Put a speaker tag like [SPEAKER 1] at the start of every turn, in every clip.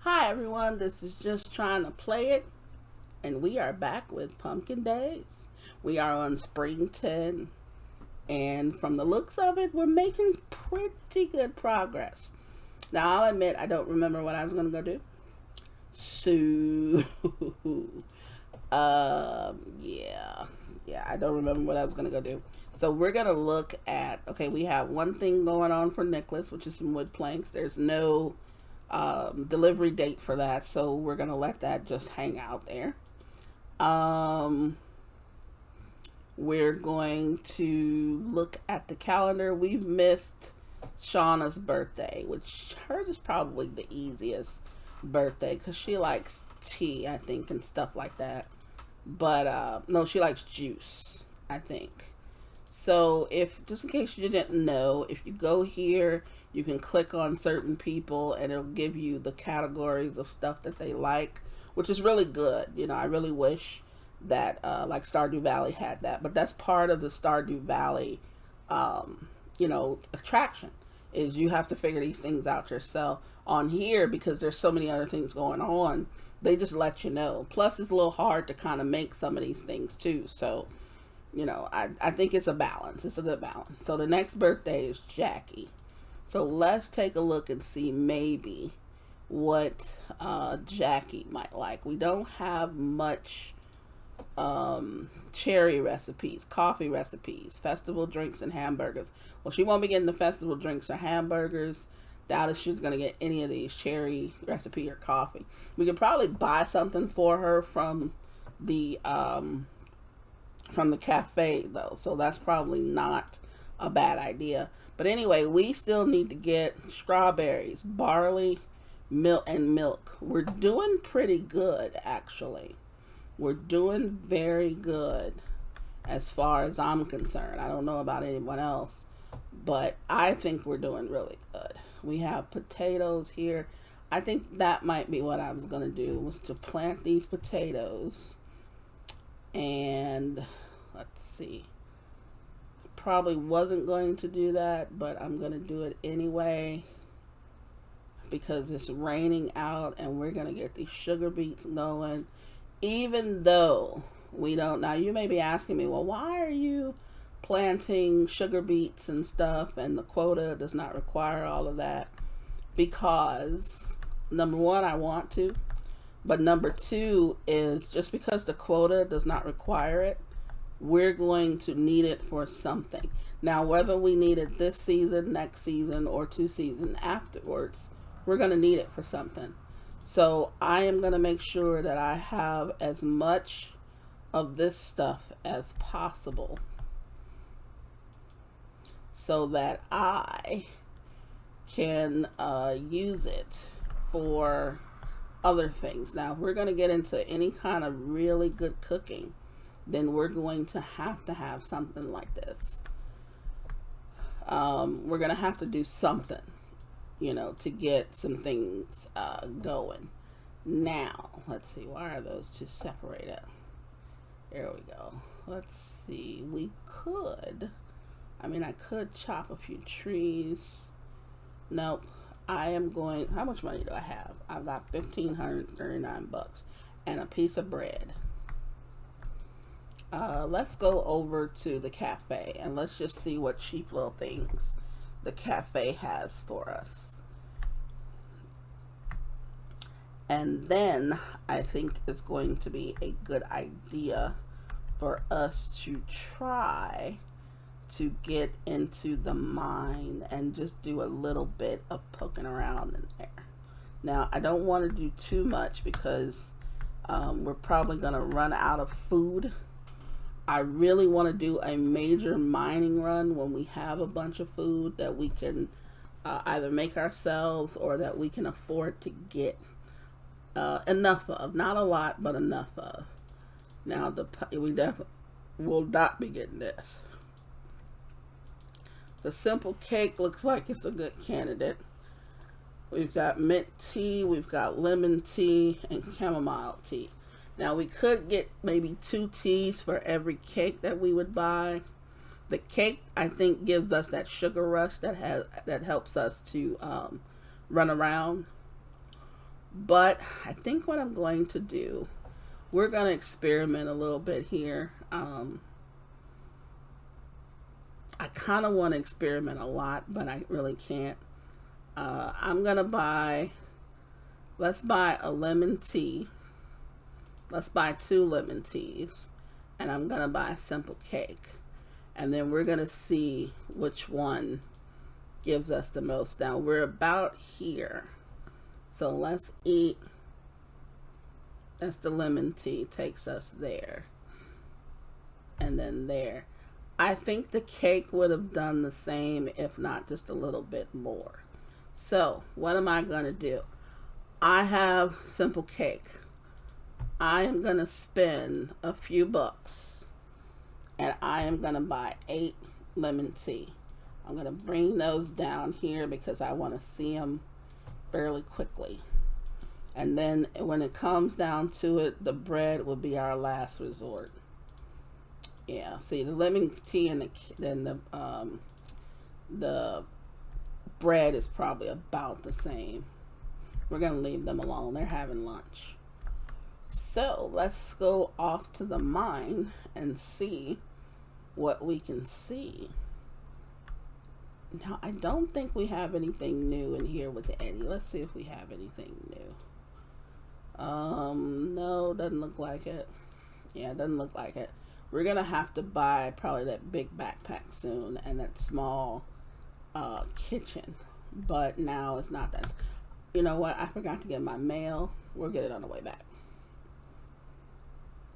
[SPEAKER 1] Hi everyone, this is Just Trying to Play It, and we are back with Pumpkin Days. We are on Spring 10, and from the looks of it, we're making pretty good progress. Now, I'll admit, I don't remember what I was going to go do. So, yeah, I don't remember what I was going to go do. So, we're going to look at, okay, we have one thing going on for Nicholas, which is some wood planks. There's no delivery date for that, so we're gonna let that just hang out there. Um, we're going to look at the calendar. We've missed Shauna's birthday, which hers is probably the easiest birthday because she likes tea, I think, and stuff like that. But no, she likes juice, I think. So, if just in case you didn't know, if you go here, you can click on certain people and it'll give you the categories of stuff that they like, which is really good. I really wish that like Stardew Valley had that, but that's part of the Stardew Valley, attraction is you have to figure these things out yourself. On here, because there's so many other things going on, they just let you know. Plus, it's a little hard to kind of make some of these things too. So, I think it's a balance. It's a good balance. So the next birthday is Jackie. So let's take a look and see maybe what Jackie might like. We don't have much cherry recipes, coffee recipes, festival drinks, and hamburgers. Well, she won't be getting the festival drinks or hamburgers. Doubt if she's going to get any of these cherry recipe or coffee. We could probably buy something for her the from the cafe though, so that's probably not a bad idea. But anyway, we still need to get strawberries, barley, milk, and milk. We're doing pretty good, actually. We're doing very good as far as I'm concerned. I don't know about anyone else, but I think we're doing really good. We have potatoes here. I think that might be what I was going to do, was to plant these potatoes. And let's see. Probably wasn't going to do that, but I'm going to do it anyway because it's raining out and we're going to get these sugar beets going. Even though we don't, now you may be asking me, well, why are you planting sugar beets and stuff and the quota does not require all of that? Because number one, I want to, but number two is just because the quota does not require it, we're going to need it for something. Now, whether we need it this season, next season, or 2 seasons afterwards, we're going to need it for something. So I am going to make sure that I have as much of this stuff as possible so that I can use it for other things. Now, if we're going to get into any kind of really good cooking, then we're going to have something like this. We're going to have to do something, to get some things going. Now, let's see, why are those two separated? There we go. Let's see, I could chop a few trees. Nope. I am going, how much money do I have? I've got $1,539 and a piece of bread. Let's go over to the cafe and let's just see what cheap little things the cafe has for us. And then I think it's going to be a good idea for us to try to get into the mine and just do a little bit of poking around in there. Now, I don't want to do too much because we're probably going to run out of food. I really want to do a major mining run when we have a bunch of food that we can either make ourselves or that we can afford to get enough of. Not a lot, but enough of. Now, we definitely will not be getting this. The simple cake looks like it's a good candidate. We've got mint tea, we've got lemon tea, and chamomile tea. Now, we could get maybe 2 teas for every cake that we would buy. The cake, I think, gives us that sugar rush that helps us to run around. But I think what I'm going to do, we're going to experiment a little bit here. I kind of want to experiment a lot, but I really can't. I'm going to buy, let's buy a lemon tea. Let's buy 2 lemon teas. And I'm going to buy a simple cake. And then we're going to see which one gives us the most. Now we're about here. So let's eat. That's the lemon tea, takes us there. And then there. I think the cake would have done the same, if not just a little bit more. So what am I going to do? I have simple cake. I am going to spend a few bucks and I am going to buy 8 lemon tea. I'm going to bring those down here because I want to see them fairly quickly. And then when it comes down to it, the bread will be our last resort. Yeah, see, the lemon tea and the bread is probably about the same. We're going to leave them alone. They're having lunch. So let's go off to the mine and see what we can see. Now, I don't think we have anything new in here with Eddie. Let's see if we have anything new. No, doesn't look like it. Yeah, it doesn't look like it. We're going to have to buy probably that big backpack soon and that small kitchen. But now it's not that. You know what? I forgot to get my mail. We'll get it on the way back.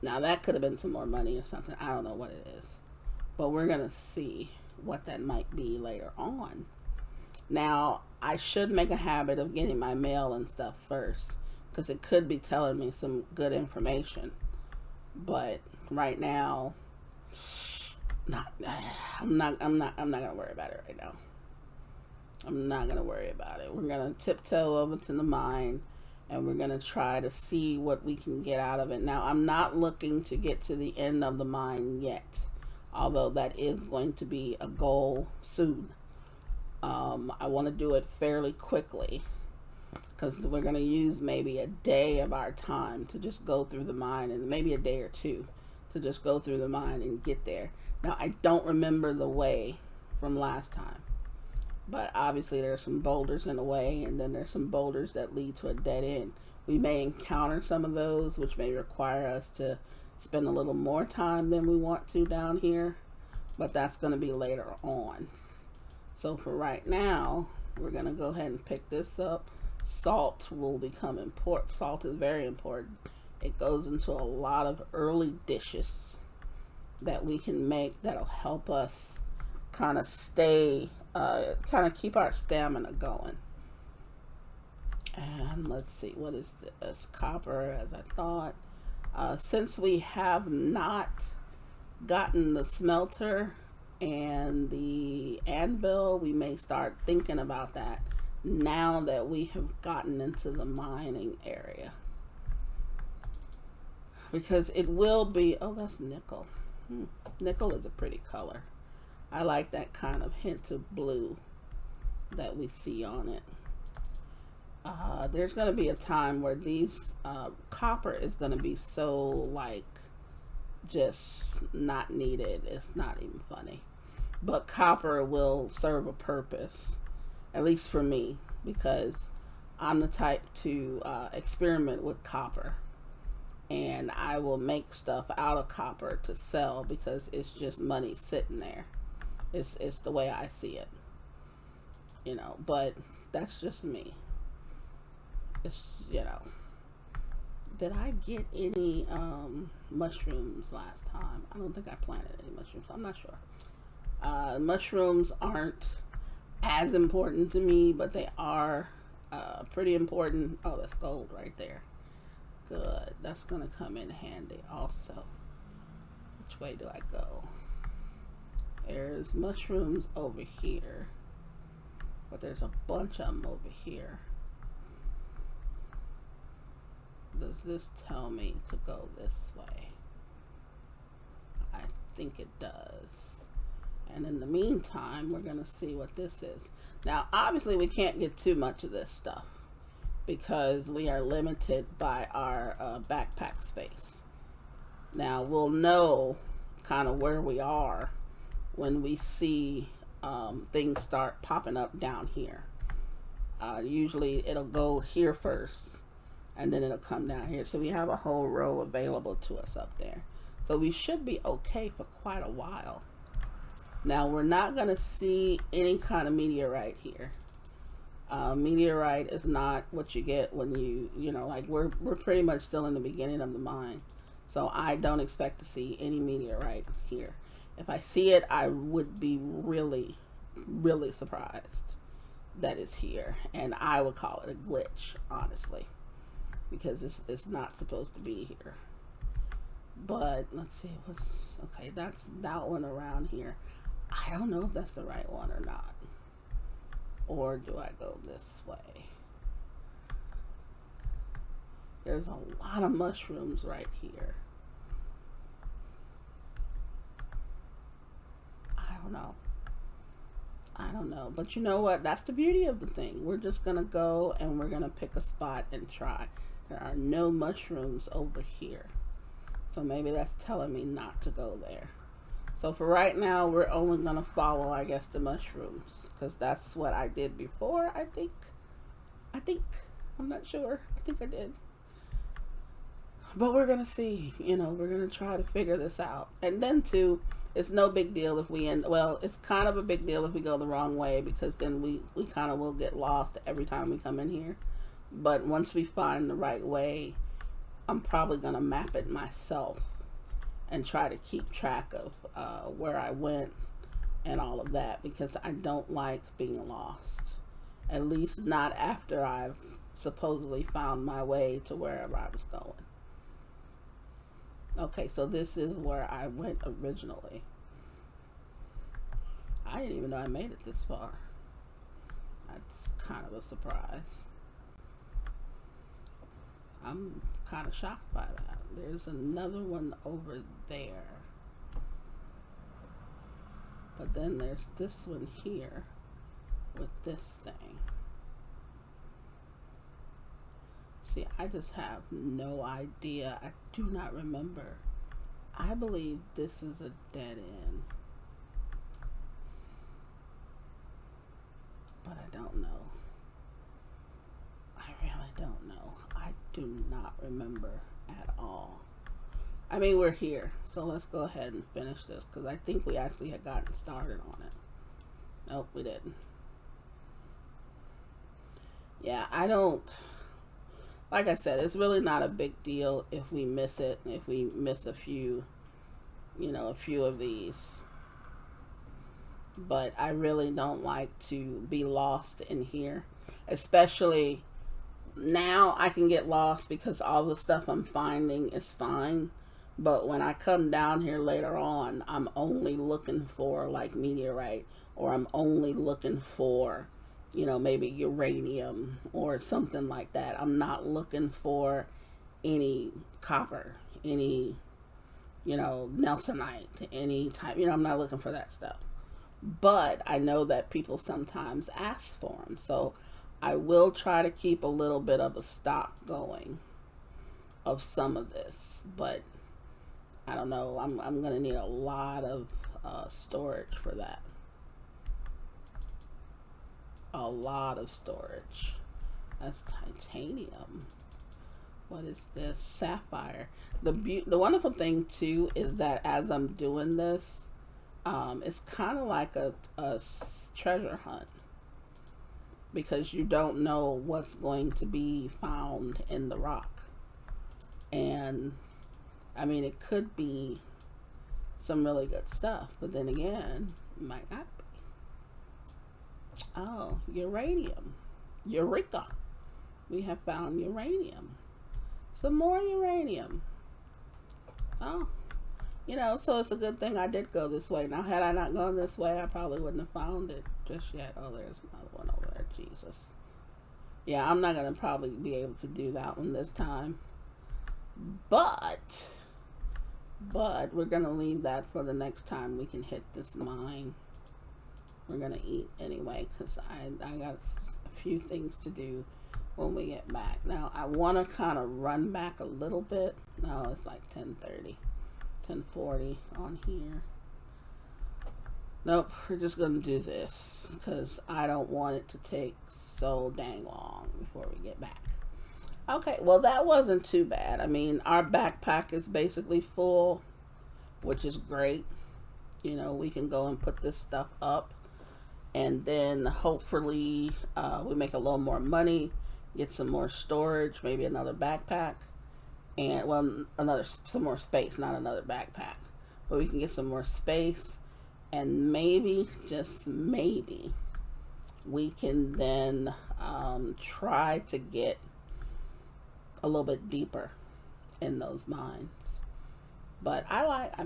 [SPEAKER 1] Now, that could have been some more money or something. I don't know what it is. But we're going to see what that might be later on. Now, I should make a habit of getting my mail and stuff first, because it could be telling me some good information. But right now, I'm not gonna worry about it right now. I'm not gonna worry about it. We're gonna tiptoe over to the mine and we're gonna try to see what we can get out of it. Now, I'm not looking to get to the end of the mine yet, although that is going to be a goal soon. I want to do it fairly quickly because we're going to use maybe a day of our time to just go through the mine, and maybe a day or two to just go through the mine and get there. Now, I don't remember the way from last time, but obviously there's some boulders in the way, and then there's some boulders that lead to a dead end. We may encounter some of those, which may require us to spend a little more time than we want to down here, but that's going to be later on. So for right now, we're going to go ahead and pick this up. Salt will become important. Salt is very important. It goes into a lot of early dishes that we can make that'll help us kind of stay, kind of keep our stamina going. And let's see, what is this? Copper, as I thought. Since we have not gotten the smelter and the anvil, we may start thinking about that now that we have gotten into the mining area, because it will be, oh, that's nickel. Nickel is a pretty color. I like that kind of hint of blue that we see on it. There's going to be a time where these copper is going to be so like just not needed. It's not even funny. But copper will serve a purpose, at least for me, because I'm the type to experiment with copper, and I will make stuff out of copper to sell because it's just money sitting there. It's the way I see it, you know, but that's just me. It's, you know, did I get any mushrooms last time? I don't think I planted any mushrooms. I'm not sure. Mushrooms aren't as important to me, but they are pretty important. Oh, that's gold right there. Good. That's going to come in handy also. Which way do I go? There's mushrooms over here, but there's a bunch of them over here. Does this tell me to go this way? I think it does. And in the meantime, we're going to see what this is. Now, obviously, we can't get too much of this stuff because we are limited by our backpack space. Now we'll know kind of where we are when we see things start popping up down here. Usually it'll go here first and then it'll come down here. So we have a whole row available to us up there. So we should be okay for quite a while. Now we're not going to see any kind of meteorite here. Meteorite is not what you get when you know, like we're pretty much still in the beginning of the mine. So I don't expect to see any meteorite here. If I see it, I would be really, really surprised that it's here. And I would call it a glitch, honestly, because it's not supposed to be here. But let's see, what's okay, that's that one around here. I don't know if that's the right one or not. Or do I go this way? There's a lot of mushrooms right here. I don't know. But you know what? That's the beauty of the thing. We're just going to go and we're going to pick a spot and try. There are no mushrooms over here. So maybe that's telling me not to go there. So for right now, we're only going to follow, I guess, the mushrooms. Because that's what I did before, I think. I'm not sure. I think I did. But we're going to see. You know, we're going to try to figure this out. And then, too, it's no big deal if we end... Well, it's kind of a big deal if we go the wrong way. Because then we kind of will get lost every time we come in here. But once we find the right way, I'm probably going to map it myself. And try to keep track of where I went and all of that, because I don't like being lost. At least not after I've supposedly found my way to wherever I was going. Okay, so this is where I went originally. I didn't even know I made it this far. That's kind of a surprise. I'm kind of shocked by that. There's another one over there. But then there's this one here with this thing. See, I just have no idea. I do not remember. I believe this is a dead end. But I don't know. I really don't know. I do not remember at all. I mean, we're here, so let's go ahead and finish this, because I think we actually had gotten started on it. Nope, we didn't. Yeah, I don't... Like I said, it's really not a big deal if we miss it, if we miss a few, you know, a few of these. But I really don't like to be lost in here, especially... Now I can get lost because all the stuff I'm finding is fine. But when I come down here later on, I'm only looking for like meteorite, or I'm only looking for, you know, maybe uranium or something like that. I'm not looking for any copper, any, you know, Nelsonite, any type, you know, I'm not looking for that stuff. But I know that people sometimes ask for them. So I will try to keep a little bit of a stock going of some of this, but I don't know. I'm going to need a lot of storage for that. A lot of storage. That's titanium. What is this? Sapphire. The wonderful thing too is that as I'm doing this, it's kind of like a treasure hunt. Because you don't know what's going to be found in the rock. And, I mean, it could be some really good stuff. But then again, it might not be. Oh, uranium. Eureka. We have found uranium. Some more uranium. Oh. You know, so it's a good thing I did go this way. Now, had I not gone this way, I probably wouldn't have found it just yet. Oh, there's another one over there. Jesus. Yeah, I'm not going to probably be able to do that one this time. But we're going to leave that for the next time we can hit this mine. We're going to eat anyway, because I got a few things to do when we get back. Now, I want to kind of run back a little bit. No, it's like 10:30, 10:40 on here. Nope, we're just going to do this because I don't want it to take so dang long before we get back. Okay, well, that wasn't too bad. I mean, our backpack is basically full, which is great. You know, we can go and put this stuff up, and then hopefully we make a little more money, get some more storage, maybe another backpack, and well, some more space, not another backpack, but we can get some more space, and maybe, just maybe, we can then try to get a little bit deeper in those mines. But I like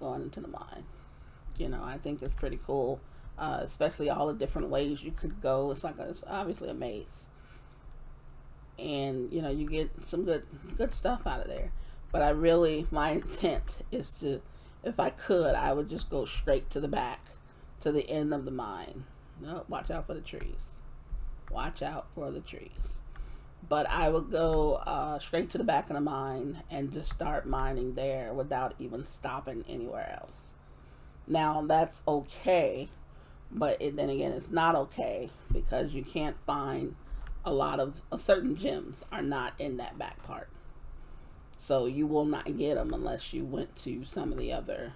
[SPEAKER 1] going into the mine. You know, I think it's pretty cool, especially all the different ways you could go. It's obviously a maze, and you know, you get some good stuff out of there. But my intent is to, if I could, I would just go straight to the back, to the end of the mine. No, watch out for the trees. Watch out for the trees. But I would go straight to the back of the mine and just start mining there without even stopping anywhere else. Now, that's okay, but then again, it's not okay because you can't find certain gems are not in that back part. So you will not get them unless you went to some of the other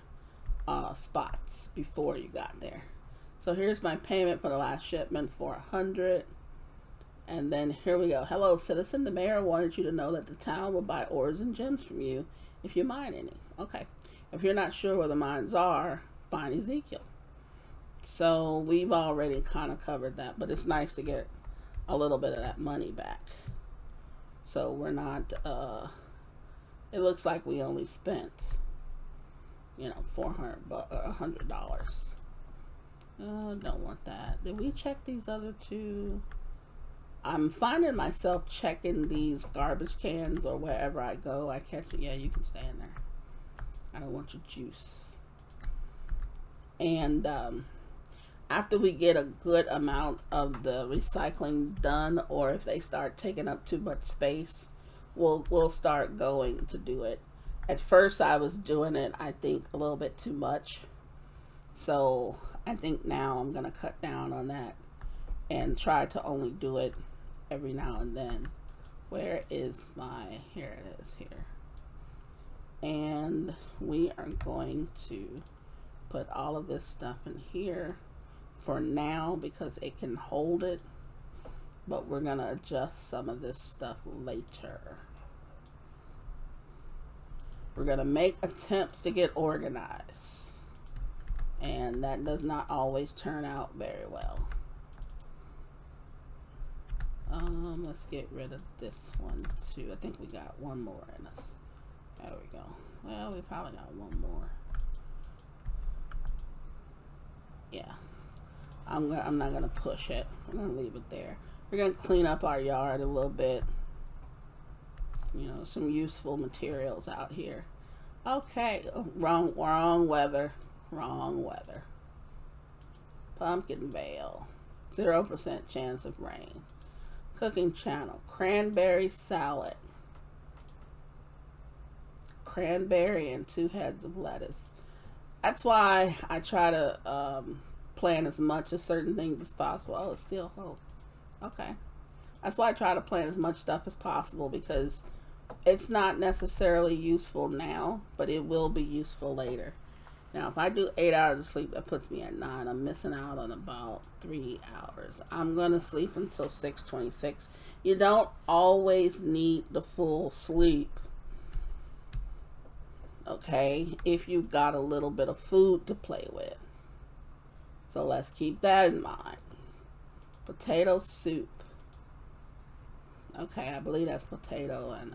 [SPEAKER 1] spots before you got there. So here's my payment for the last shipment for 100. And then here we go. Hello, citizen. The mayor wanted you to know that the town will buy ores and gems from you if you mine any. Okay. If you're not sure where the mines are, find Ezekiel. So we've already kind of covered that, but it's nice to get a little bit of that money back. So we're not, it looks like we only spent, you know, $100. Don't want that. Did we check these other two? I'm finding myself checking these garbage cans or wherever I go. I catch it. Yeah, you can stay in there. I don't want your juice. And after we get a good amount of the recycling done, or if they start taking up too much space, we'll start going to do it. At first, I was doing it, I think, a little bit too much. So I think now I'm going to cut down on that and try to only do it every now and then. Where is here it is here. And we are going to put all of this stuff in here for now because it can hold it. But we're going to adjust some of this stuff later. We're going to make attempts to get organized. And that does not always turn out very well. Let's get rid of this one too. I think we got one more in us. There we go. Well, we probably got one more. Yeah. I'm not gonna push it. I'm gonna leave it there. We're gonna clean up our yard a little bit. You know, some useful materials out here. Okay. Oh, wrong weather. Wrong weather. Pumpkin Vale. 0% chance of rain. Cooking channel. Cranberry salad. Cranberry and 2 heads of lettuce. That's why I try to plan as much of certain things as possible. Oh, it's still whole. Okay. That's why I try to plan as much stuff as possible because it's not necessarily useful now, but it will be useful later. Now, if I do 8 hours of sleep, that puts me at 9. I'm missing out on about 3 hours. I'm going to sleep until 6:26. You don't always need the full sleep, okay, if you've got a little bit of food to play with. So let's keep that in mind. Potato soup. Okay, I believe that's potato and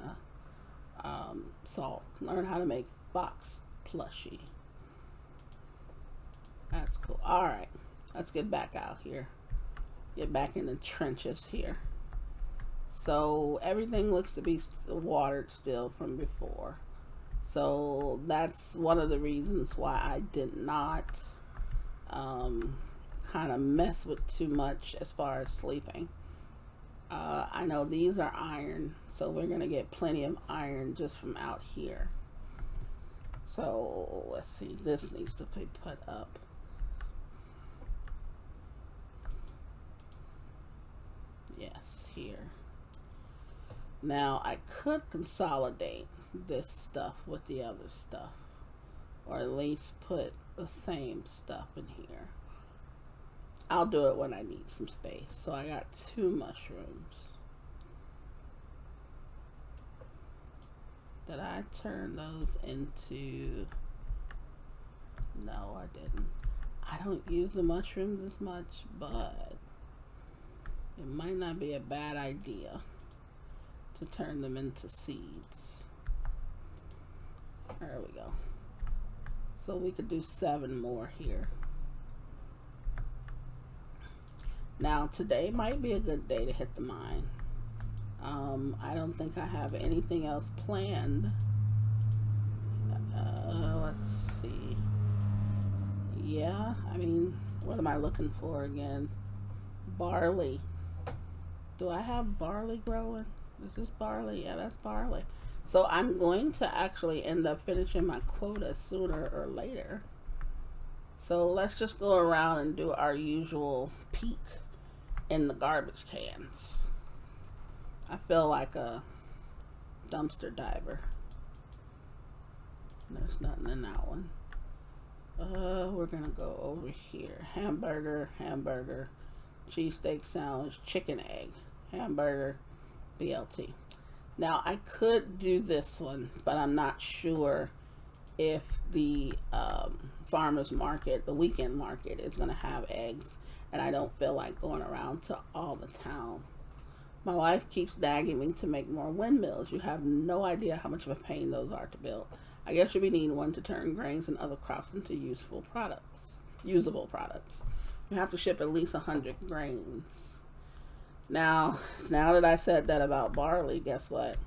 [SPEAKER 1] salt. Learn how to make fox plushie. That's cool. Alright, let's get back out here. Get back in the trenches here. So everything looks to be watered still from before. So that's one of the reasons why I did not kind of mess with too much as far as sleeping. I know these are iron, so we're going to get plenty of iron just from out here. So let's see, this needs to be put up. Yes, here. Now I could consolidate this stuff with the other stuff, or at least put the same stuff in here. I'll do it when I need some space. So I got 2 mushrooms. Did I turn those into... No, I didn't. I don't use the mushrooms as much, but it might not be a bad idea to turn them into seeds. There we go. So we could do 7 more here. Now today might be a good day to hit the mine. I don't think I have anything else planned. Let's see. Yeah, I mean, what am I looking for again? Barley. Do I have barley growing? Is this barley? Yeah, that's barley. So I'm going to actually end up finishing my quota sooner or later. So let's just go around and do our usual peek in the garbage cans. I feel like a dumpster diver. There's nothing in that one. We're gonna go over here. Hamburger, hamburger, cheesesteak sandwich, chicken egg, hamburger, BLT. Now I could do this one, but I'm not sure if the farmer's market, the weekend market, is gonna have eggs, and I don't feel like going around to all the town. My wife keeps nagging me to make more windmills. You have no idea how much of a pain those are to build. I guess you'll be needing one to turn grains and other crops into usable products. You have to ship at least 100 grains. Now that I said that about barley, guess what?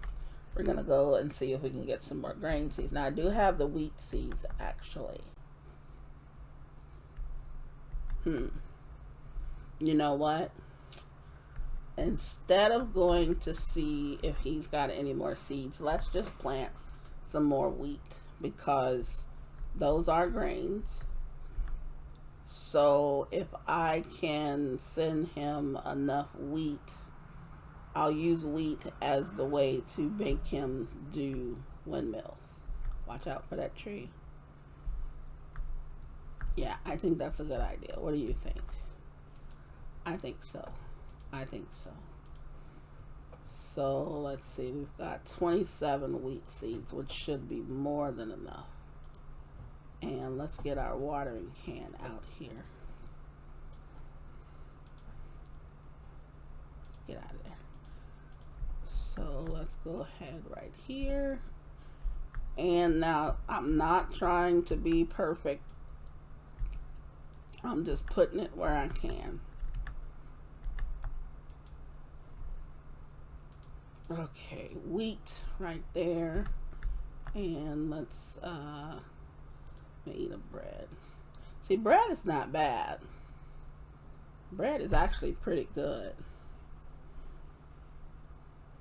[SPEAKER 1] We're going to go and see if we can get some more grain seeds. Now, I do have the wheat seeds, actually. You know what? Instead of going to see if he's got any more seeds, let's just plant some more wheat, because those are grains. So if I can send him enough wheat, I'll use wheat as the way to make him do windmills. Watch out for that tree. Yeah, I think that's a good idea. What do you think? I think so. So let's see, we've got 27 wheat seeds, which should be more than enough. And let's get our watering can out here. Get out of there. So let's go ahead right here. And now I'm not trying to be perfect. I'm just putting it where I can. Okay, wheat right there. And let's eat a bread. See, bread is not bad. Bread is actually pretty good.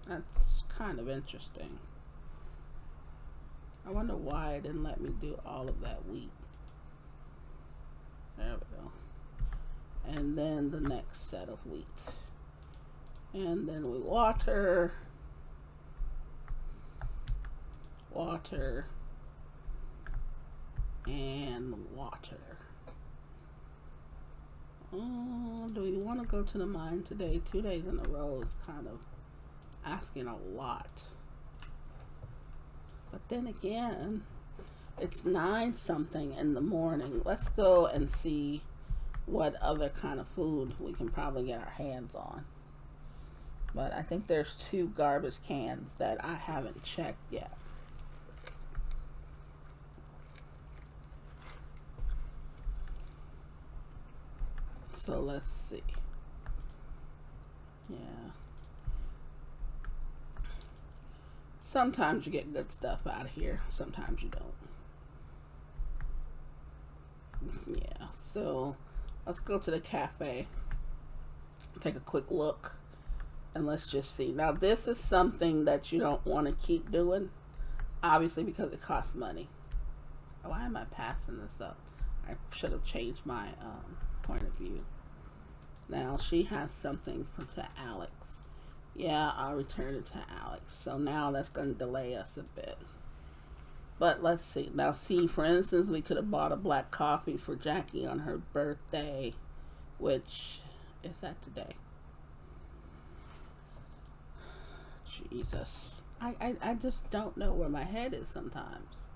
[SPEAKER 1] That's kind of interesting. I wonder why it didn't let me do all of that wheat. There we go. And then the next set of wheat. And then we water. And water. Do we want to go to the mine today? 2 days in a row is kind of asking a lot. But then again, it's 9 something in the morning. Let's go and see what other kind of food we can probably get our hands on. But I think there's 2 garbage cans that I haven't checked yet. So let's see. Yeah. Sometimes you get good stuff out of here. Sometimes you don't. Yeah. So let's go to the cafe. Take a quick look And let's just see. Now, this is something that you don't want to keep doing, obviously, because it costs money. Why am I passing this up? I should have changed my point of view. Now, she has something to Alex. Yeah, I'll return it to Alex. So now that's going to delay us a bit. But let's see. Now, see, for instance, we could have bought a black coffee for Jackie on her birthday, which is that today? Jesus. I just don't know where my head is sometimes.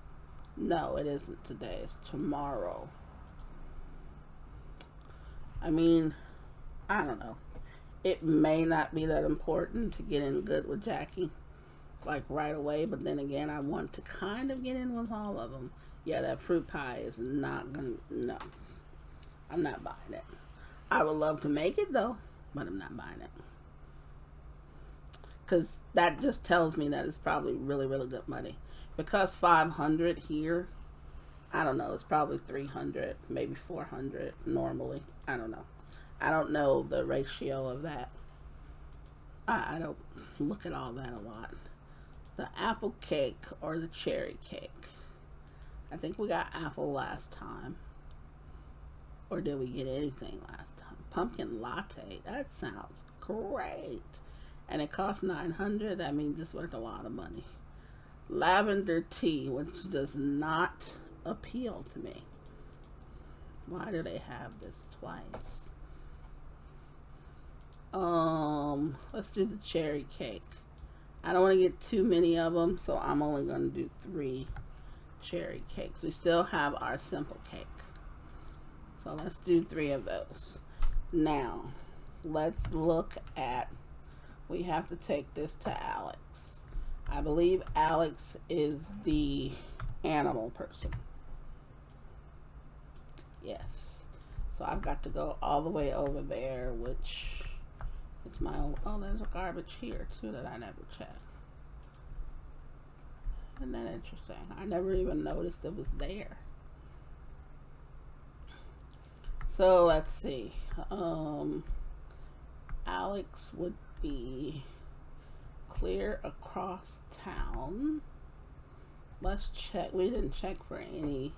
[SPEAKER 1] No, it isn't today. It's tomorrow. I mean, I don't know. It may not be that important to get in good with Jackie, like right away, but then again, I want to kind of get in with all of them. Yeah, that fruit pie is not gonna, no. I'm not buying it. I would love to make it though, but I'm not buying it. Because that just tells me that it's probably really, really good money. Because 500 here, I don't know, it's probably 300, maybe 400 normally. I don't know. I don't know the ratio of that. I don't look at all that a lot. The apple cake or the cherry cake. I think we got apple last time. Or did we get anything last time? Pumpkin latte. That sounds great. And it costs $900. That means it's worth a lot of money. Lavender tea, which does not appeal to me. Why do they have this twice? Let's do the cherry cake. I don't want to get too many of them, so I'm only going to do 3 cherry cakes. We still have our simple cake. So let's do 3 of those. Now, let's look at, we have to take this to Alex. I believe Alex is the animal person. Yes. So I've got to go all the way over there, which it's my own. Oh, there's a garbage here too that I never checked. Isn't that interesting? I never even noticed it was there. So let's see. Alex would be clear across town. Let's check. We didn't check for any.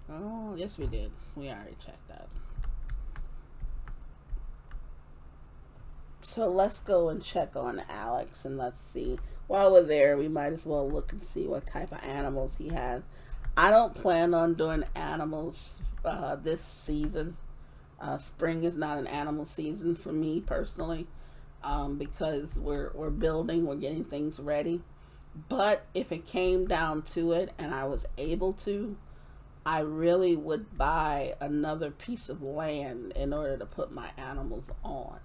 [SPEAKER 1] Oh, yes we did. We already checked that. So let's go and check on Alex and let's see. While we're there, we might as well look and see what type of animals he has. I don't plan on doing animals this season. Spring is not an animal season for me personally, because we're building, we're getting things ready. But if it came down to it and I was able to, I really would buy another piece of land in order to put my animals on.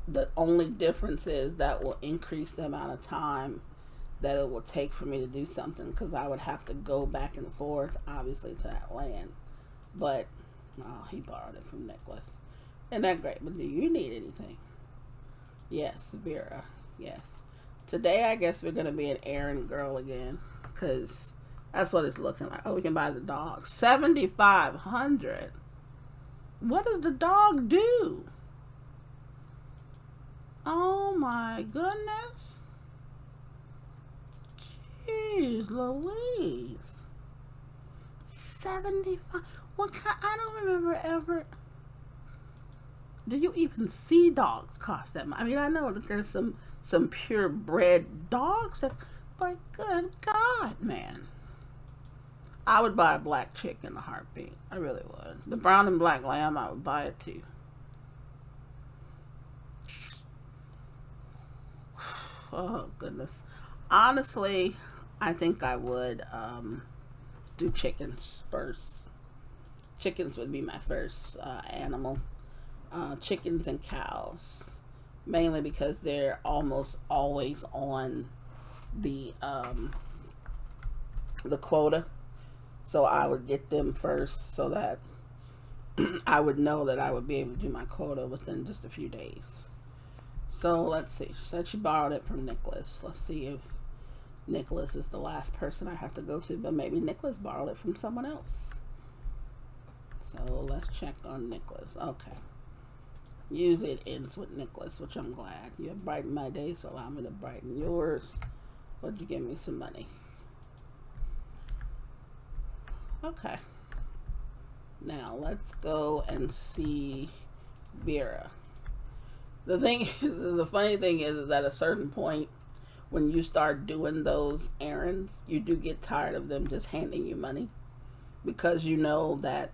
[SPEAKER 1] The only difference is that will increase the amount of time that it will take for me to do something, because I would have to go back and forth, obviously, to that land. But, oh, he borrowed it from Nicholas. Isn't that great? But do you need anything? Yes, Vera. Yes. Today, I guess we're going to be an errand girl again, because that's what it's looking like. Oh, we can buy the dog. $7,500. What does the dog do? Oh my goodness. Jeez Louise. 75. What kind? I don't remember ever. Do you even see dogs cost that much? I mean, I know that there's some purebred dogs that, but good God, man. I would buy a black chick in a heartbeat. I really would. The brown and black lamb, I would buy it too. Oh goodness. Honestly, I think I would do chickens first. Chickens would be my first animal. Chickens and cows, mainly because they're almost always on the quota. So I would get them first so that I would know that I would be able to do my quota within just a few days. So let's see. She said she borrowed it from Nicholas. Let's see if Nicholas is the last person I have to go to, but maybe Nicholas borrowed it from someone else. So let's check on Nicholas. Okay. Usually it ends with Nicholas, which I'm glad. You have brightened my day, so allow me to brighten yours. Would you give me some money? Okay. Now let's go and see Vera. The thing is, the funny thing is that at a certain point, when you start doing those errands, you do get tired of them just handing you money, because you know that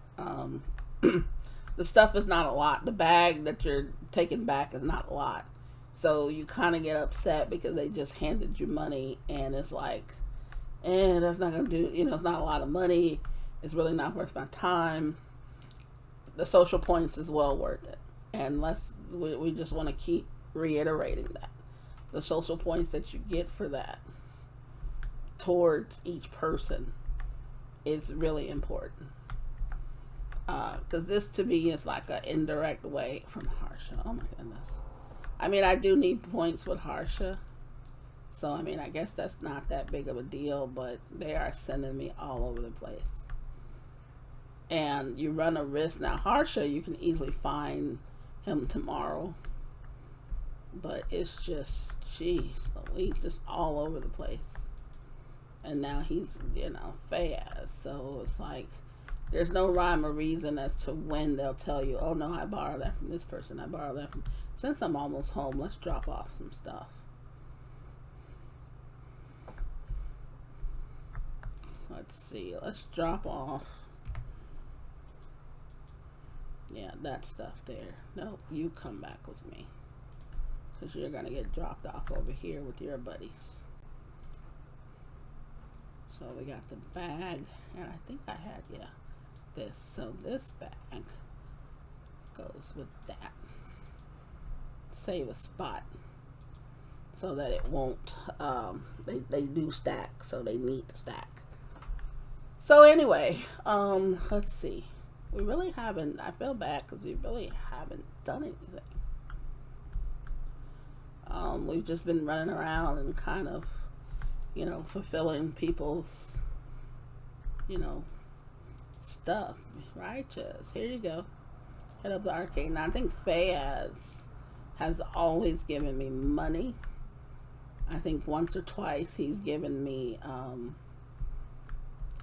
[SPEAKER 1] the stuff is not a lot. The bag that you're taking back is not a lot. So you kind of get upset because they just handed you money, and it's like, that's not going to do, it's not a lot of money. It's really not worth my time. The social points is well worth it. And we just want to keep reiterating that. The social points that you get for that towards each person is really important. Because this to me is like an indirect way from Harsha. Oh my goodness. I mean, I do need points with Harsha. So, I mean, I guess that's not that big of a deal, but they are sending me all over the place. And you run a risk. Now, Harsha, you can easily find him tomorrow. But it's just, jeez, Louise, just all over the place. And now he's, Fayaz. So it's like, there's no rhyme or reason as to when they'll tell you, oh no, I borrowed that from this person. I borrowed that from... Since I'm almost home, let's drop off some stuff. Let's see. Let's drop off. Yeah, that stuff there. Nope, you come back with me. Because you're going to get dropped off over here with your buddies. So we got the bag. And I think I had, this. So this bag goes with that. Save a spot. So that it won't, they do stack. So they need to stack. So anyway, let's see. We really haven't, I feel bad because we really haven't done anything. We've just been running around and kind of, fulfilling people's, stuff. Righteous. Here you go. Head up the arcade. Now, I think Fayaz has always given me money. I think once or twice he's given me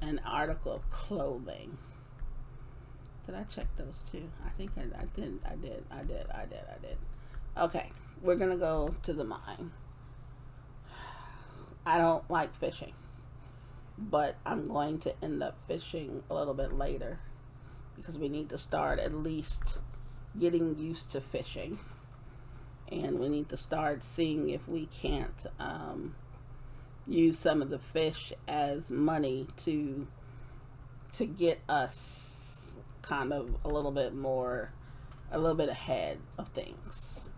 [SPEAKER 1] an article of clothing. Did I check those too? I think I did. Okay, we're gonna go to the mine. I don't like fishing, but I'm going to end up fishing a little bit later because we need to start at least getting used to fishing, and we need to start seeing if we can't use some of the fish as money to get us kind of a little bit ahead of things.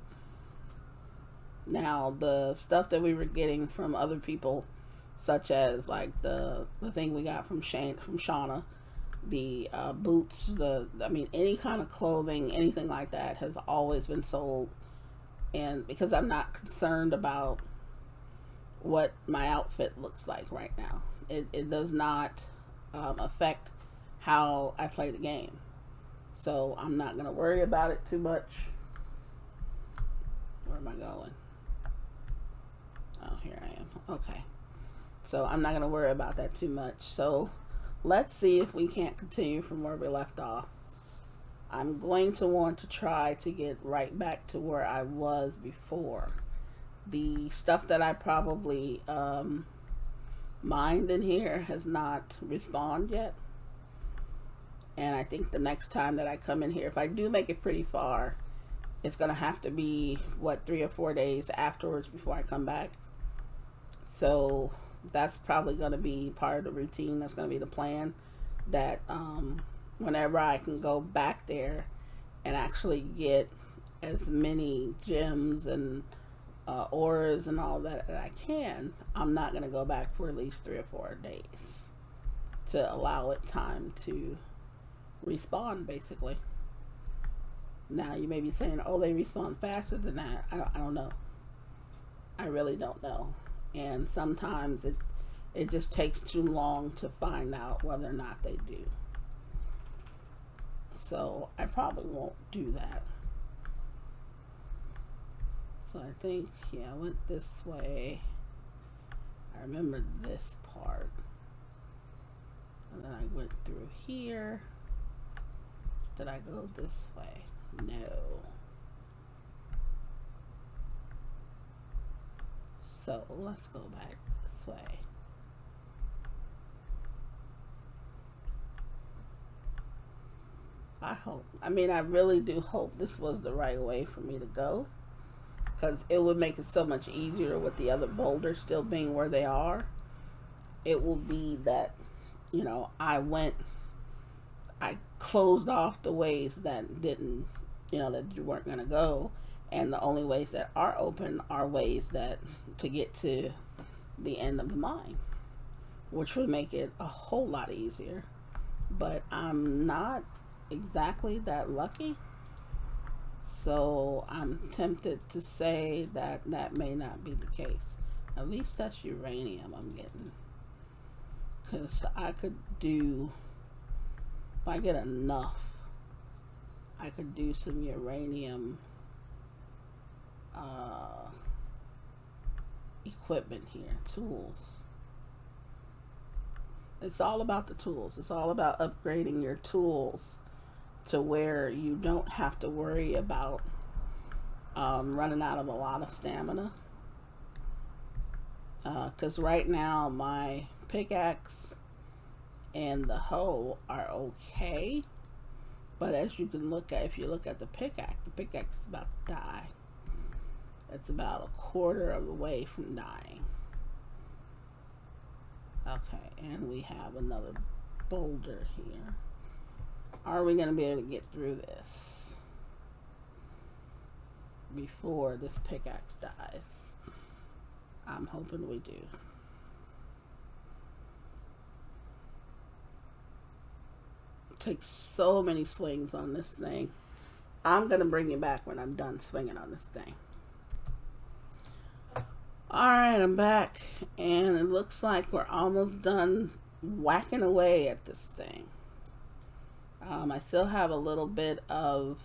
[SPEAKER 1] Now, the stuff that we were getting from other people, such as like the thing we got from Shauna, the boots, any kind of clothing, anything like that has always been sold. And because I'm not concerned about what my outfit looks like right now, it does not affect how I play the game. So I'm not going to worry about it too much. Where am I going? Oh, here I am. Okay. So I'm not going to worry about that too much. So let's see if we can't continue from where we left off. I'm going to want to try to get right back to where I was before. The stuff that I probably mined in here has not respawned yet. And I think the next time that I come in here, if I do make it pretty far, it's going to have to be, 3 or 4 days afterwards before I come back. So that's probably going to be part of the routine. That's going to be the plan, that whenever I can go back there and actually get as many gems and ores and all that I can, I'm not going to go back for at least 3 or 4 days to allow it time to respawn, basically. Now you may be saying, oh, they respawn faster than that. I don't know. I really don't know. And sometimes it just takes too long to find out whether or not they do. So I probably won't do that. So I think, yeah, I went this way. I remember this part. And then I went through here. Did I go this way? No. So let's go back this way. I mean, I really do hope this was the right way for me to go, because it would make it so much easier with the other boulders still being where they are. It will be that, you know, I closed off the ways that didn't, you know, that you weren't going to go. And the only ways that are open are ways that to get to the end of the mine, which would make it a whole lot easier. But I'm not exactly that lucky. So I'm tempted to say that that may not be the case. At least that's uranium I'm getting. Because I could do, if I get enough, I could do some uranium equipment here, tools. It's all about the tools. It's all about upgrading your tools to where you don't have to worry about running out of a lot of stamina. Because right now my pickaxe and the hoe are okay, but as you can look at, if you look at the pickaxe is about to die. It's about a quarter of the way from dying. Okay, and we have another boulder here. Are we going to be able to get through this before this pickaxe dies? I'm hoping we do. It takes so many swings on this thing. I'm going to bring you back when I'm done swinging on this thing. Alright, I'm back, and it looks like we're almost done whacking away at this thing. I still have a little bit of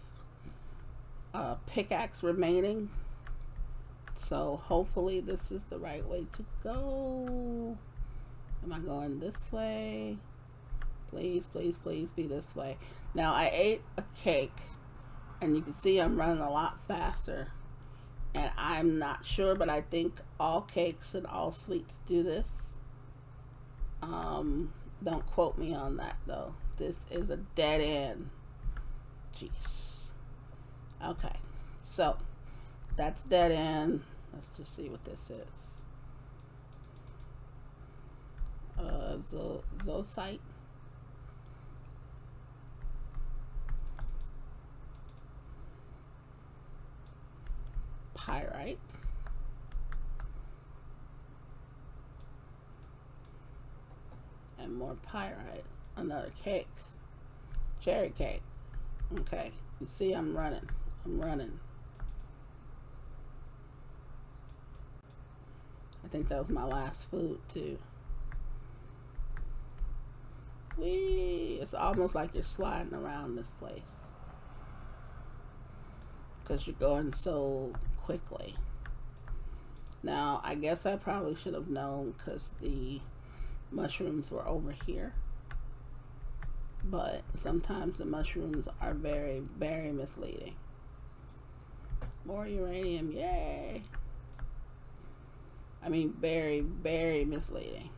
[SPEAKER 1] pickaxe remaining, so hopefully this is the right way to go. Am I going this way? Please, please, please be this way. Now, I ate a cake, and you can see I'm running a lot faster. And I'm not sure, but I think all cakes and all sweets do this. Don't quote me on that, though. This is a dead end. Jeez. Okay. So, that's dead end. Let's just see what this is. Zosite. Pyrite. And more pyrite. Another cake. Cherry cake. Okay. You see I'm running. I think that was my last food too. Whee! It's almost like you're sliding around this place, because you're going so quickly. Now, I guess I probably should have known, because the mushrooms were over here. But sometimes the mushrooms are very, very misleading. More uranium, yay! I mean, very, very misleading.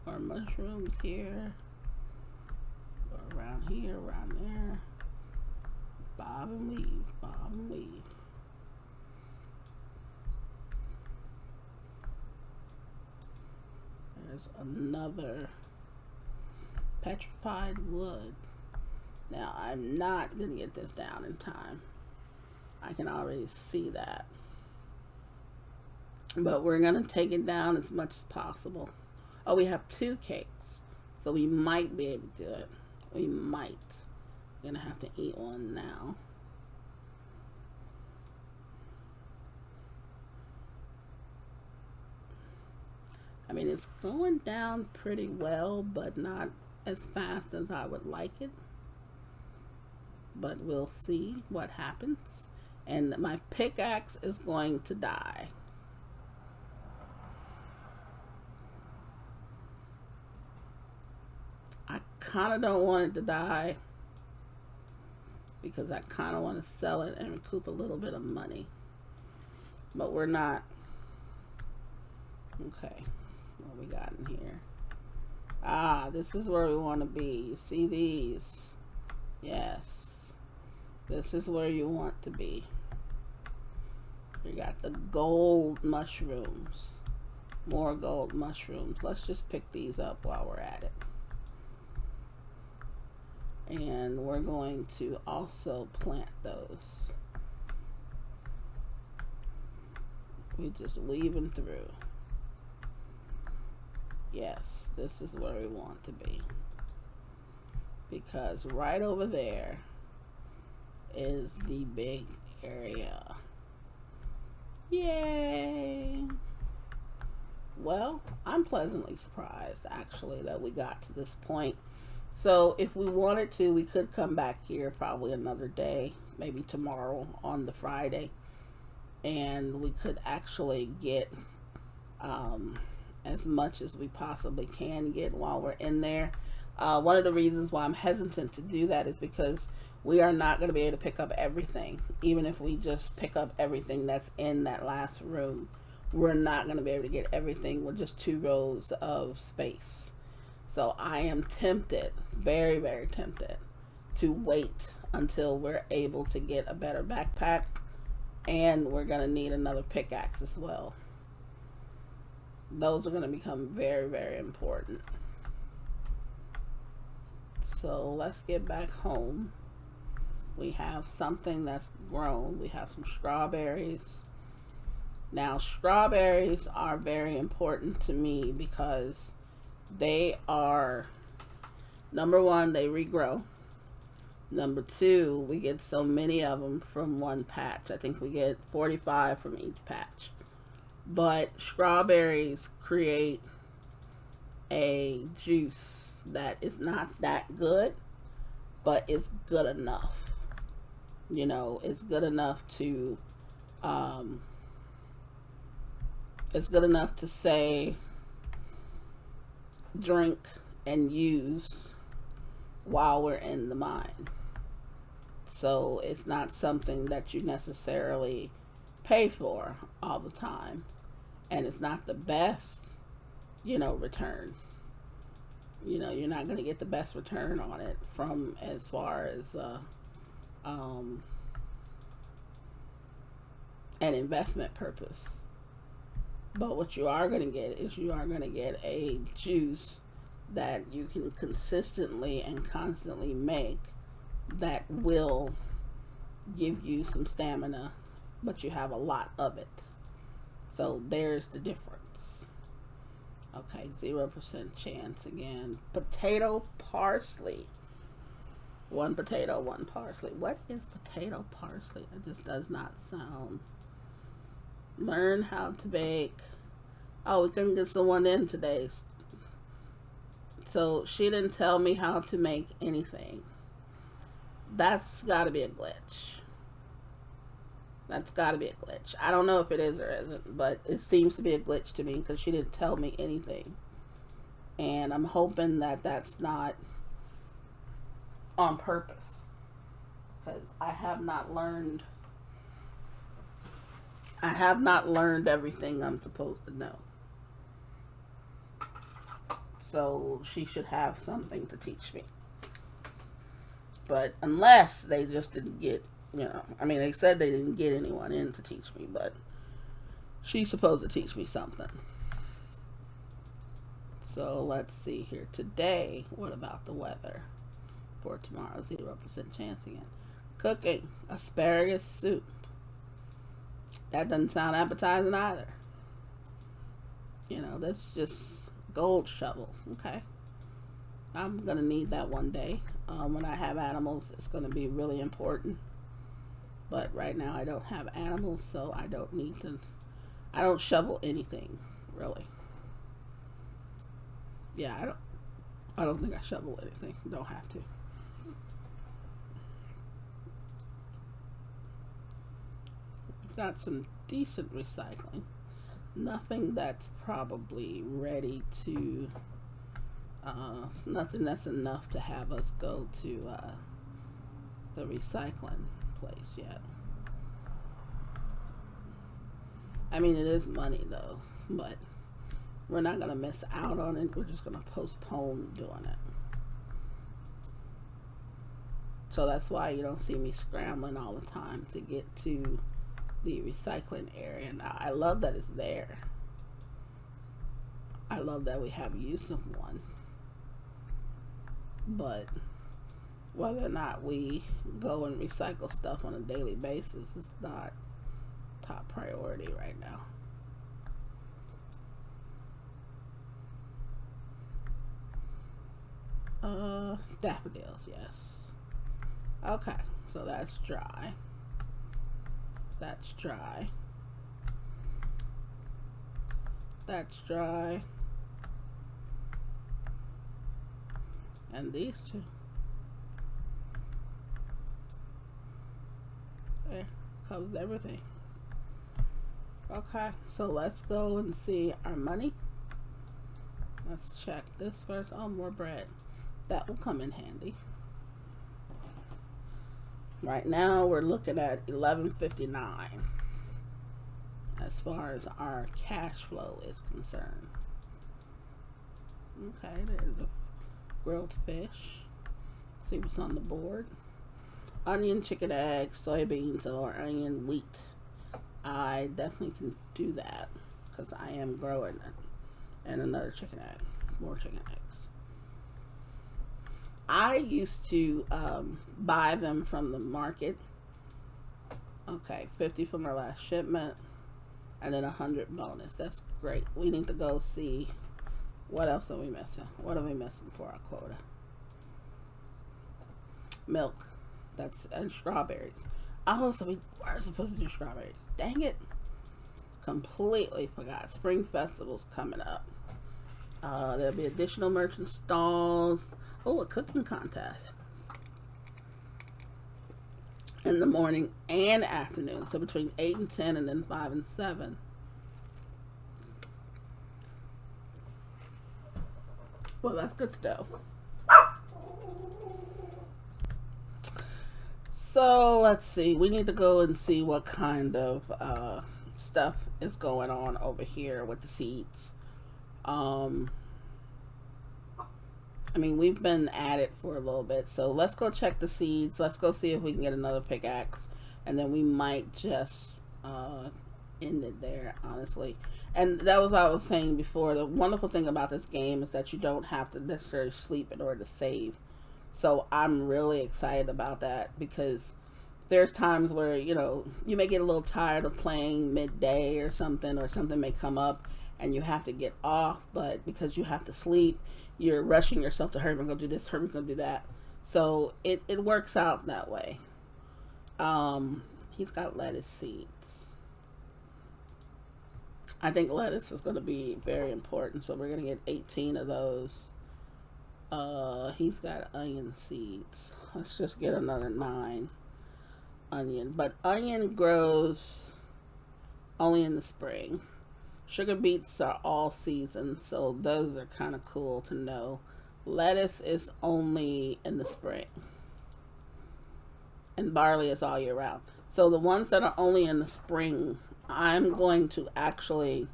[SPEAKER 1] More mushrooms here. Go around here, around there. Bob and weave, bob and weave. There's another petrified wood. Now, I'm not going to get this down in time. I can already see that. But we're going to take it down as much as possible. Oh, we have 2 cakes, so we might be able to do it. We might. I'm going to have to eat one now. I mean, it's going down pretty well, but not as fast as I would like it. But we'll see what happens. And my pickaxe is going to die. I kind of don't want it to die because I kind of want to sell it and recoup a little bit of money. But we're not. Okay, what we got in here? Ah, this is where we want to be. You see these? Yes. This is where you want to be. You got the gold mushrooms. More gold mushrooms. Let's just pick these up while we're at it. And we're going to also plant those. We just weaving through. Yes, this is where we want to be. Because right over there is the big area. Yay! Well, I'm pleasantly surprised actually that we got to this point. So if we wanted to, we could come back here probably another day, maybe tomorrow on the Friday, and we could actually get as much as we possibly can get while we're in there. One of the reasons why I'm hesitant to do that is because we are not going to be able to pick up everything. Even if we just pick up everything that's in that last room, we're not going to be able to get everything with just 2 rows of space. So I am tempted, very, very tempted, to wait until we're able to get a better backpack, and we're going to need another pickaxe as well. Those are going to become very, very important. So let's get back home. We have something that's grown. We have some strawberries. Now, strawberries are very important to me because they are, number one, they regrow. Number two, we get so many of them from one patch. I think we get 45 from each patch. But strawberries create a juice that is not that good, but it's good enough. You know, it's good enough to say drink and use while we're in the mine. So it's not something that you necessarily pay for all the time, and it's not the best, you know, return. You know, you're not going to get the best return on it from as far as an investment purpose. But what you are going to get is you are going to get a juice that you can consistently and constantly make that will give you some stamina, but you have a lot of it. So there's the difference. Okay, 0% chance again. Potato parsley. 1 potato, 1 parsley. What is potato parsley? It just does not sound. Learn how to bake. Oh, we couldn't get someone in today. So she didn't tell me how to make anything. That's got to be a glitch. That's got to be a glitch. I don't know if it is or isn't, but it seems to be a glitch to me because she didn't tell me anything. And I'm hoping that that's not on purpose, because I have not learned everything I'm supposed to know. So she should have something to teach me. But unless they just didn't get, you know, I mean, they said they didn't get anyone in to teach me, but she's supposed to teach me something. So let's see here. Today, what about the weather for tomorrow? 0% chance again. Cooking asparagus soup. That doesn't sound appetizing either. You know, that's just gold shovel. Okay. I'm going to need that one day. When I have animals, it's going to be really important. But right now I don't have animals, so I don't need to, I don't shovel anything, really. Yeah, I don't think I shovel anything. Don't have to. We've got some decent recycling. Nothing that's probably ready to, nothing that's enough to have us go to the recycling place yet. I mean, it is money though, but we're not going to miss out on it. We're just going to postpone doing it. So that's why you don't see me scrambling all the time to get to the recycling area. And I love that it's there. I love that we have use of one. But whether or not we go and recycle stuff on a daily basis is not top priority right now. Daffodils, yes. Okay, so that's dry. That's dry. That's dry. And these two. There, covers everything. Okay, so let's go and see our money. Let's check this first. Oh, more bread. That will come in handy. Right now we're looking at $11.59 as far as our cash flow is concerned. Okay, there's a grilled fish. Let's see what's on the board. Onion, chicken, egg, soybeans, or onion, wheat. I definitely can do that because I am growing it. And another chicken egg. More chicken eggs. I used to buy them from the market. Okay, 50 for my last shipment. And then 100 bonus. That's great. We need to go see what else are we missing. What are we missing for our quota? Milk. And strawberries. Oh, so we were supposed to do strawberries. Dang it. Completely forgot. Spring Festival's coming up. There'll be additional merchant stalls. Oh, a cooking contest. In the morning and afternoon. So between 8 and 10 and then 5 and 7. Well, that's good to know. So let's see. We need to go and see what kind of stuff is going on over here with the seeds. I mean, we've been at it for a little bit, so let's go check the seeds. Let's go see if we can get another pickaxe, and then we might just end it there, honestly. And that was what I was saying before. The wonderful thing about this game is that you don't have to necessarily sleep in order to save. So I'm really excited about that because there's times where, you know, you may get a little tired of playing midday or something may come up and you have to get off, but because you have to sleep, you're rushing yourself to hurry and go do this, hurry and go do that. So it works out that way. He's got lettuce seeds. I think lettuce is going to be very important, so we're going to get 18 of those. He's got onion seeds. Let's just get another 9 onion. But onion grows only in the spring. Sugar beets are all season, so those are kind of cool to know. Lettuce is only in the spring. And barley is all year round. So the ones that are only in the spring, I'm going to actually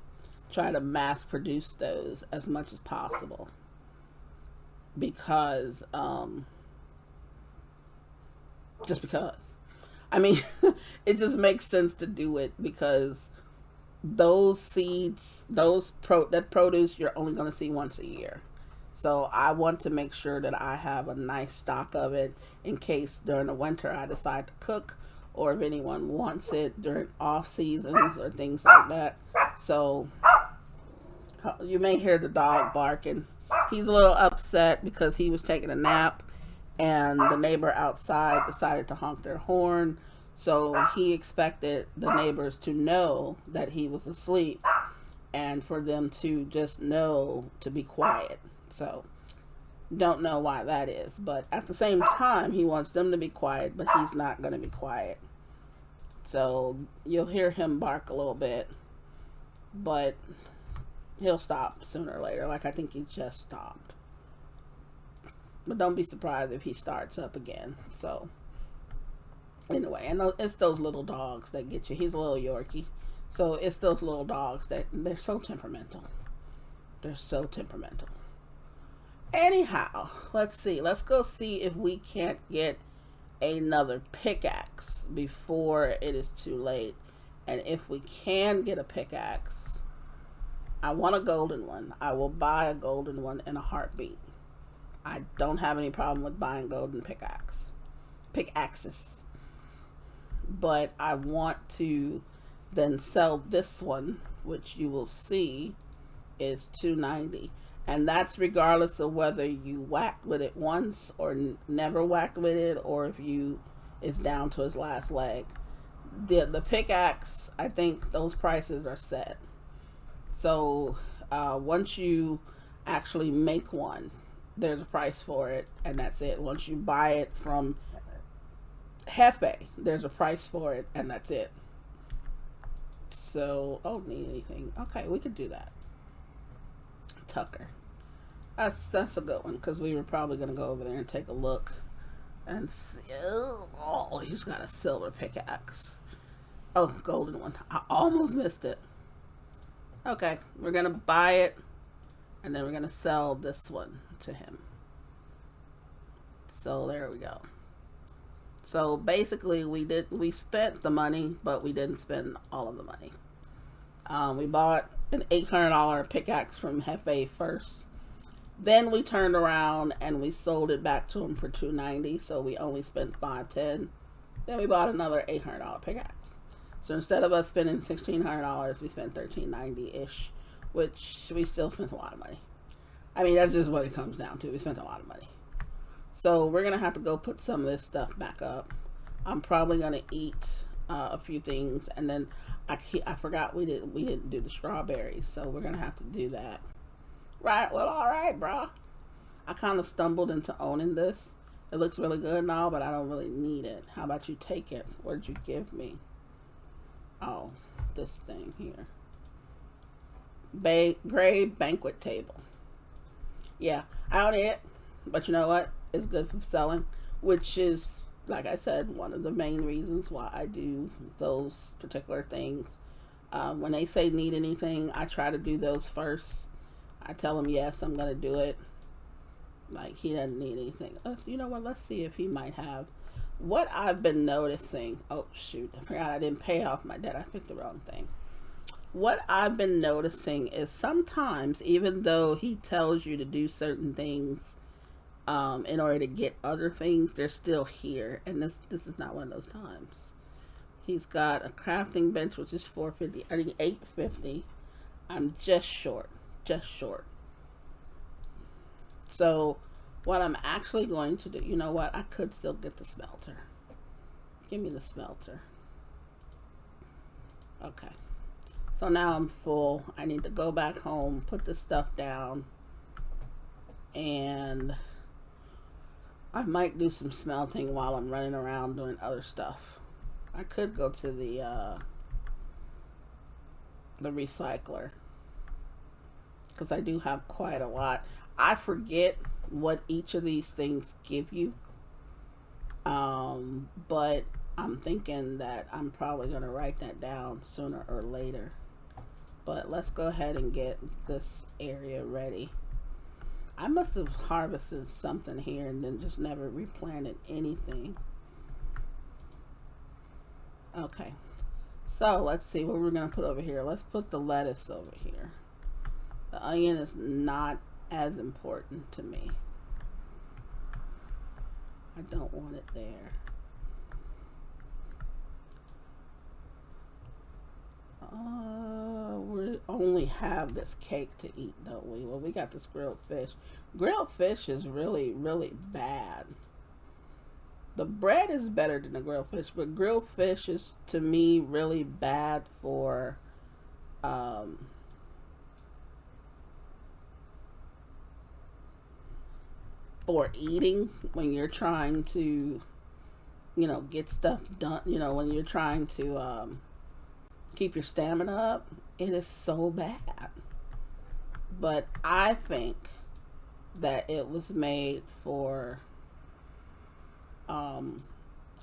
[SPEAKER 1] try to mass produce those as much as possible. Because, just because. I mean, it just makes sense to do it because those seeds, that produce, you're only going to see once a year. So I want to make sure that I have a nice stock of it in case during the winter I decide to cook, or if anyone wants it during off seasons or things like that. So you may hear the dog barking. He's a little upset because he was taking a nap and the neighbor outside decided to honk their horn. So he expected the neighbors to know that he was asleep and for them to just know to be quiet. So, don't know why that is. But at the same time, he wants them to be quiet, but he's not going to be quiet. So, you'll hear him bark a little bit, but he'll stop sooner or later. Like, I think he just stopped. But don't be surprised if he starts up again. So, anyway, I know it's those little dogs that get you. He's a little Yorkie. So, it's those little dogs that they're so temperamental. They're so temperamental. Anyhow, let's see. Let's go see if we can't get another pickaxe before it is too late. And if we can get a pickaxe, I want a golden one. I will buy a golden one in a heartbeat. I don't have any problem with buying golden pickaxes. But I want to then sell this one, which you will see is $2.90. And that's regardless of whether you whacked with it once or never whacked with it, or if you is down to his last leg. The pickaxe, I think those prices are set. So once you actually make one, there's a price for it, and that's it. Once you buy it from Hefe, there's a price for it, and that's it. So, oh, need anything? Okay, we could do that. Tucker. That's a good one, because we were probably going to go over there and take a look and see. Oh, he's got a silver pickaxe. Oh, golden one. I almost missed it. Okay, we're going to buy it, and then we're going to sell this one to him. So there we go. So basically we spent the money, but we didn't spend all of the money. We bought an $800 pickaxe from Hefe first. Then we turned around and we sold it back to him for $2.90. So we only spent $510. Then we bought another $800 pickaxe. So instead of us spending $1,600, we spent $1,390-ish, which we still spent a lot of money. I mean, that's just what it comes down to. We spent a lot of money. So we're going to have to go put some of this stuff back up. I'm probably going to eat a few things. And then I forgot we didn't do the strawberries. So we're going to have to do that. Right. Well, all right, bro. I kind of stumbled into owning this. It looks really good now, but I don't really need it. How about you take it? What did you give me? Oh, this thing here. Gray banquet table. Yeah, I own it. But you know what? It's good for selling, which is, like I said, one of the main reasons why I do those particular things. When they say need anything, I try to do those first. I tell them, yes, I'm going to do it. Like, he doesn't need anything. You know what? Let's see if he might have. What I've been noticing. Oh, shoot. I forgot I didn't pay off my debt. I picked the wrong thing. What I've been noticing is sometimes, even though he tells you to do certain things in order to get other things, they're still here. And this is not one of those times. He's got a crafting bench, which is $450. I need $850. I'm just short. Just short. So what I'm actually going to do, you know what? I could still get the smelter. Give me the smelter. Okay. So now I'm full. I need to go back home, put this stuff down, and I might do some smelting while I'm running around doing other stuff. I could go to the recycler, because I do have quite a lot. I forget what each of these things give you, but I'm thinking that I'm probably going to write that down sooner or later. But let's go ahead and get this area ready. I must have harvested something here and then just never replanted anything. Okay, so let's see what we're going to put over here. Let's put the lettuce over here. The onion is not as important to me. I don't want it there. We only have this cake to eat, don't we? Well, we got this grilled fish. Grilled fish is really, really bad. The bread is better than the grilled fish, but grilled fish is, to me, really bad for for eating when you're trying to, get stuff done, when you're trying to keep your stamina up, it is so bad. But I think that it was made for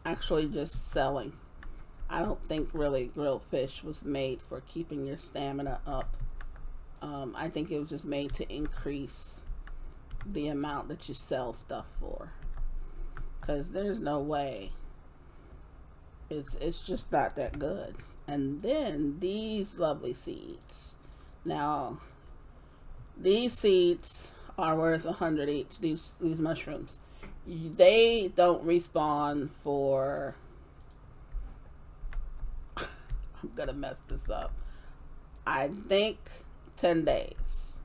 [SPEAKER 1] actually just selling. I don't think really grilled fish was made for keeping your stamina up. I think it was just made to increase the amount that you sell stuff for. Because there's no way. It's just not that good. And then these lovely seeds. Now, these seeds are worth 100 each. These mushrooms. They don't respawn for. I'm gonna mess this up. I think 10 days.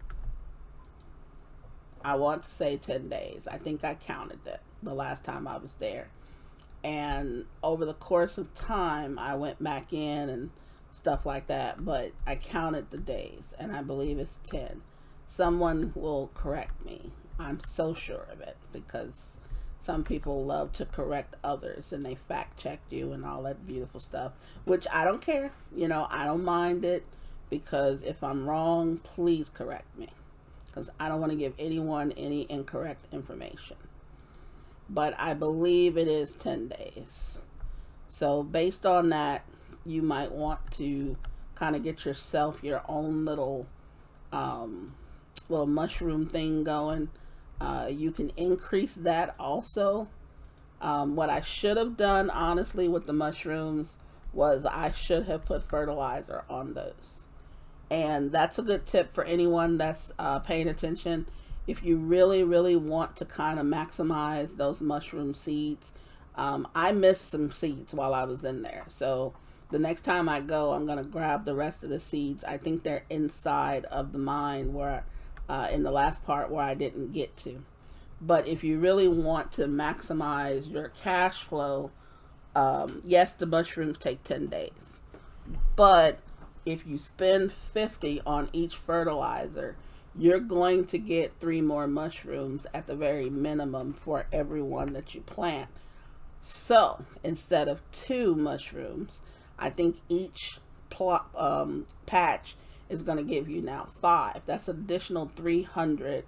[SPEAKER 1] I want to say 10 days. I think I counted it the last time I was there. And over the course of time, I went back in and stuff like that. But I counted the days, and I believe it's 10. Someone will correct me. I'm so sure of it because some people love to correct others and they fact check you and all that beautiful stuff, which I don't care. I don't mind it because if I'm wrong, please correct me because I don't want to give anyone any incorrect information. But I believe it is 10 days. So based on that, you might want to kind of get yourself your own little mushroom thing going. You can increase that also. What I should have done, honestly, with the mushrooms was I should have put fertilizer on those. And that's a good tip for anyone that's paying attention. If you really, really want to kind of maximize those mushroom seeds, I missed some seeds while I was in there. So the next time I go, I'm going to grab the rest of the seeds. I think they're inside of the mine where in the last part where I didn't get to. But if you really want to maximize your cash flow, yes, the mushrooms take 10 days. But if you spend 50 on each fertilizer, you're going to get 3 more mushrooms at the very minimum for every one that you plant. So instead of 2 mushrooms, I think each patch is going to give you now 5. That's an additional 300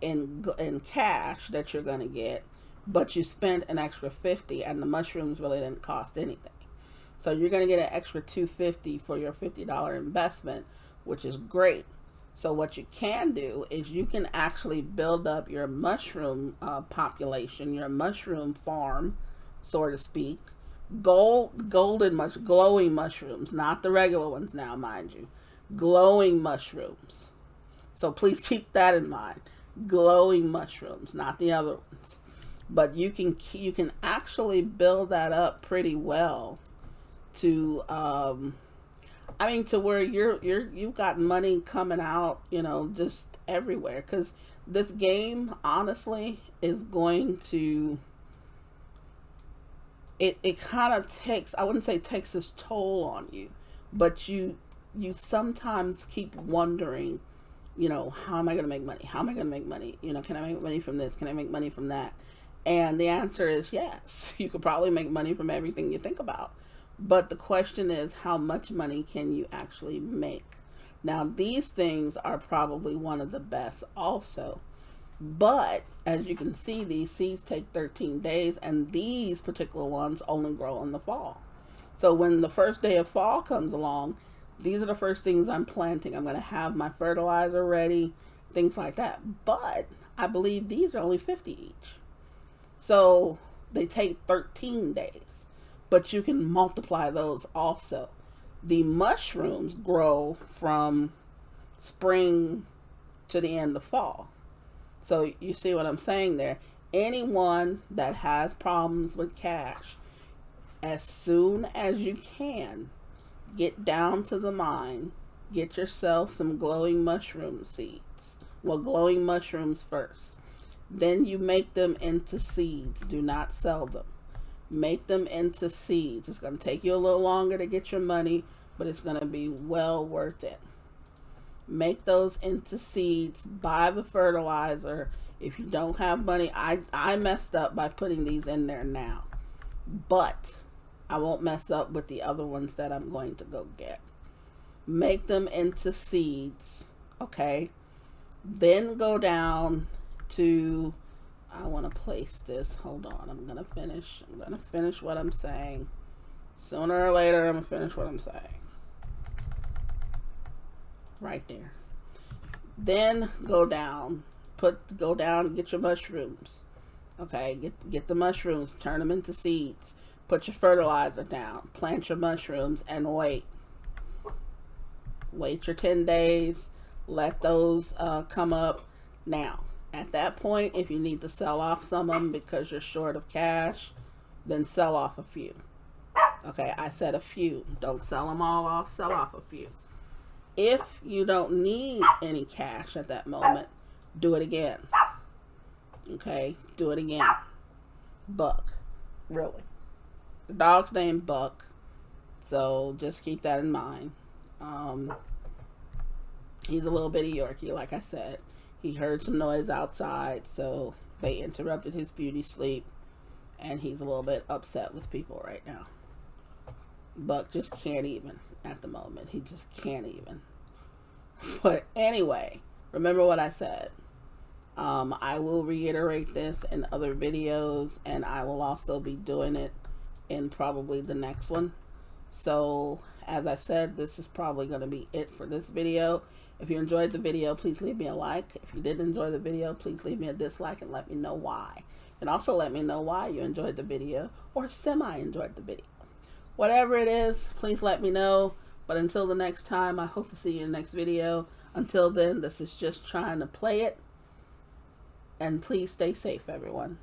[SPEAKER 1] in cash that you're going to get, but you spent an extra 50 and the mushrooms really didn't cost anything. So you're going to get an extra $250 for your $50 investment, which is great. So what you can do is you can actually build up your mushroom population, your mushroom farm, so to speak. Glowing mushrooms, not the regular ones now, mind you. Glowing mushrooms. So please keep that in mind. Glowing mushrooms, not the other ones. But you can actually build that up pretty well to to where you've got money coming out, just everywhere. Because this game, honestly, is going to it kind of takes, I wouldn't say takes its toll on you, but you sometimes keep wondering, how am I going to make money? How am I going to make money? Can I make money from this? Can I make money from that? And the answer is yes. You could probably make money from everything you think about. But the question is, how much money can you actually make? Now, these things are probably one of the best also. But as you can see, these seeds take 13 days, and these particular ones only grow in the fall. So when the first day of fall comes along, these are the first things I'm planting. I'm going to have my fertilizer ready, things like that. But I believe these are only 50 each. So they take 13 days. But you can multiply those also. The mushrooms grow from spring to the end of fall. So you see what I'm saying there. Anyone that has problems with cash, as soon as you can, get down to the mine, get yourself some glowing mushroom seeds. Well, glowing mushrooms first. Then you make them into seeds. Do not sell them. Make them into seeds. It's going to take you a little longer to get your money, but it's going to be well worth it. Make those into seeds. Buy the fertilizer. If you don't have money, I messed up by putting these in there now. But I won't mess up with the other ones that I'm going to go get. Make them into seeds, okay? Then go down to, I want to place this. Hold on, I'm going to finish what I'm saying. Sooner or later, I'm going to finish what I'm saying. Right there. Then go down, get your mushrooms. Okay, get the mushrooms, turn them into seeds. Put your fertilizer down, plant your mushrooms, and wait. Wait your 10 days, let those come up. Now, at that point, if you need to sell off some of them because you're short of cash, then sell off a few. Okay, I said a few. Don't sell them all off, sell off a few. If you don't need any cash at that moment, do it again. Okay, do it again. Buck, really. The dog's named Buck, so just keep that in mind. He's a little bitty Yorkie, like I said. He heard some noise outside, so they interrupted his beauty sleep, and he's a little bit upset with people right now. Buck just can't even at the moment. He just can't even. But anyway, remember what I said. I will reiterate this in other videos, and I will also be doing it in probably the next one. So, as I said, this is probably going to be it for this video. If you enjoyed the video, please leave me a like. If you didn't enjoy the video, please leave me a dislike and let me know why. And also let me know why you enjoyed the video or semi-enjoyed the video. Whatever it is, please let me know. But until the next time, I hope to see you in the next video. Until then, this is just trying to play it. And please stay safe, everyone.